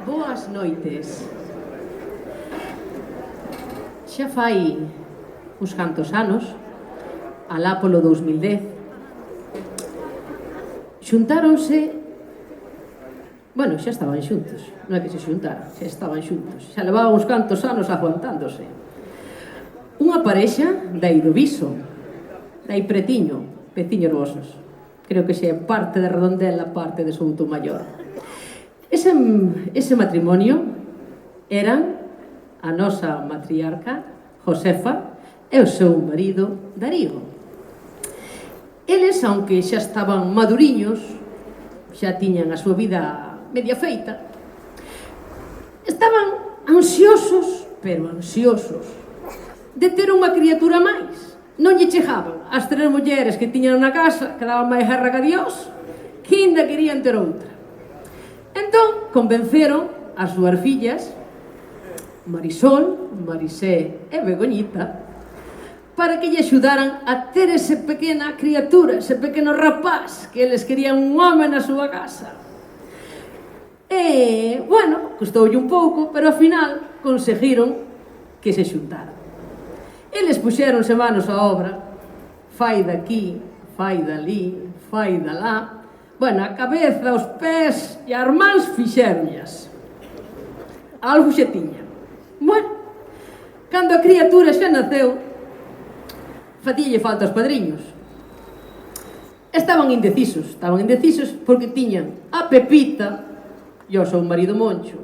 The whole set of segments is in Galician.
Boas noites. Xa fai uns cantos anos, alá polo 2010, xuntáronse, bueno, xa estaban xuntos, non é que se xuntaran, xa estaban xuntos, xa levaban uns cantos anos aguantándose. Unha parexa de aí do Viso, de aí pretiño, Peciños Vosos, creo que xa é parte de Redondela, parte de Soutomaior. Ese matrimonio eran a nosa matriarca, Josefa, e o seu marido, Darío. Eles, aunque xa estaban maduriños, xa tiñan a súa vida media feita, estaban ansiosos, pero ansiosos, de ter unha criatura máis. Non lle chegaban as 3 mulleres que tiñan na casa, que daban máis guerra que a Dios, que ainda querían ter outra. Entón, convenceron as súas fillas, Marisol, Marisé e Begoñita, para que lle axudaran a ter ese pequena criatura, ese pequeno rapaz, que eles querían un home na súa casa. E, bueno, custoulle un pouco, pero ao final conseguiron que se xuntaran. Eles puxeronse manos á obra, fai daqui, fai dali, fai dalá. Bueno, a cabeza, os pés e as mans fixeronllas. Algo xe tiña. Bueno, cando a criatura xa naceu, facíalle falta aos padriños. Estaban indecisos porque tiñan a Pepita e o seu marido Moncho,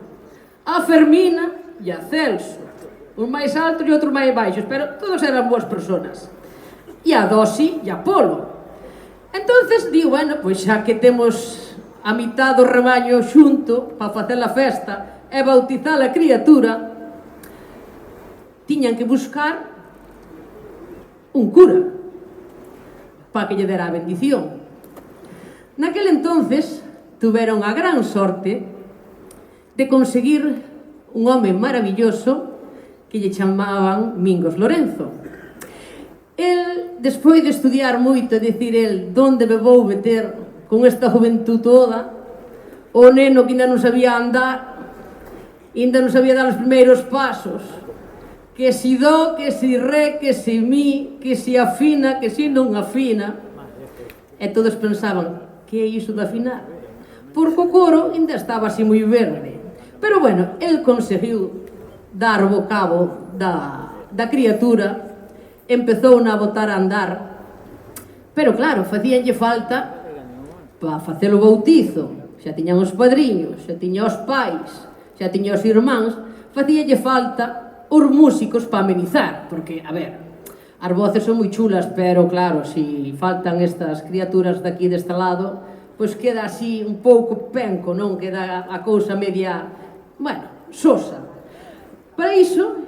a Fermina e a Celso, un máis alto e outro máis baixos, pero todos eran boas personas, e a Dosi e a Polo. Entonces, digo, bueno, pois xa que temos a mitad do rebaño xunto para facer a festa e bautizar a criatura, tiñan que buscar un cura para que lle dera a bendición. Naquel entonces tuveron a gran sorte de conseguir un home maravilloso que lle chamaban Mingos Lorenzo. El, despois de estudiar moito, decir el, donde me vou meter con esta juventud toda, o neno que ainda non sabía andar, ainda non sabía dar os primeiros pasos, que si do, que si re, que si mi, que si afina, que si non afina. E todos pensaban, que é iso de afinar? Porque o coro ainda estaba así moi verde. Pero bueno, el conseguiu dar o cabo da criatura, empezou a botar a andar, pero claro, facíanlle falta para facer o bautizo. Xa tiñan os padriños, xa tiñan os pais, xa tiñan os irmáns, facíanlle falta os músicos para amenizar, porque, a ver, as voces son moi chulas, pero claro, si faltan estas criaturas daqui deste lado, pois queda así un pouco penco, non? Queda a cousa media, bueno, sosa. Para iso,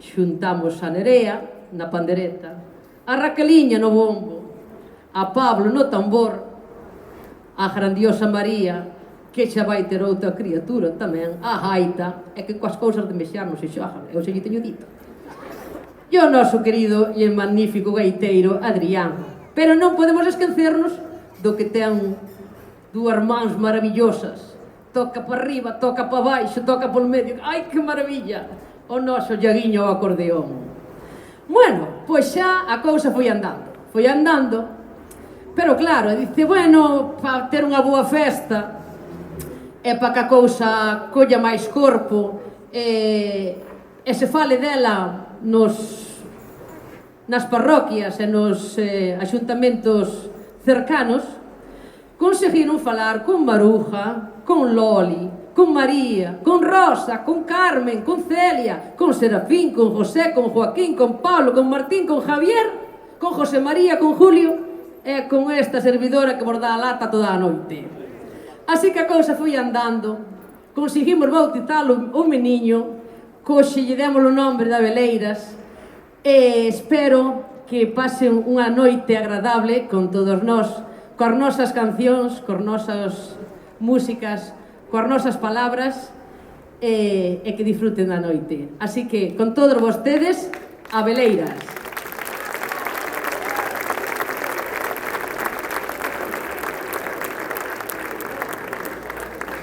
xuntamos a Nerea na pandereta, a Raqueliña no bombo, a Pablo no tambor, a grandiosa María, que xa vai ter outra criatura tamén, a gaita, é que coas cousas de mexar non se xogan, eu xa lle teño dito. E o noso querido e magnífico gaiteiro Adrián. Pero non podemos esquecernos do que ten dúas mans maravillosas, toca para arriba, toca para baixo, toca polo medio, ai que maravilla, o noso Iaguiño ao acordeón. Bueno, pois xa a cousa foi andando, pero claro, dice, bueno, para ter unha boa festa e para que a cousa colla máis corpo e se fale dela nas parroquias e nos axuntamentos cercanos, conseguiron falar con Maruja, con Loli, con María, con Rosa, con Carmen, con Celia, con Serafín, con José, con Joaquín, con Pablo, con Martín, con Javier, con José María, con Julio e con esta servidora que vos dá a lata toda a noite. Así que a cousa foi andando, conseguimos bautizalo o meniño, coxe lle demos o nombre de Abeleiras e espero que pasen unha noite agradable con todos nós, coas nosas cancións, coas nosas músicas, coas nosas palabras e que disfruten da noite. Así que, con todos vostedes, Abeleiras.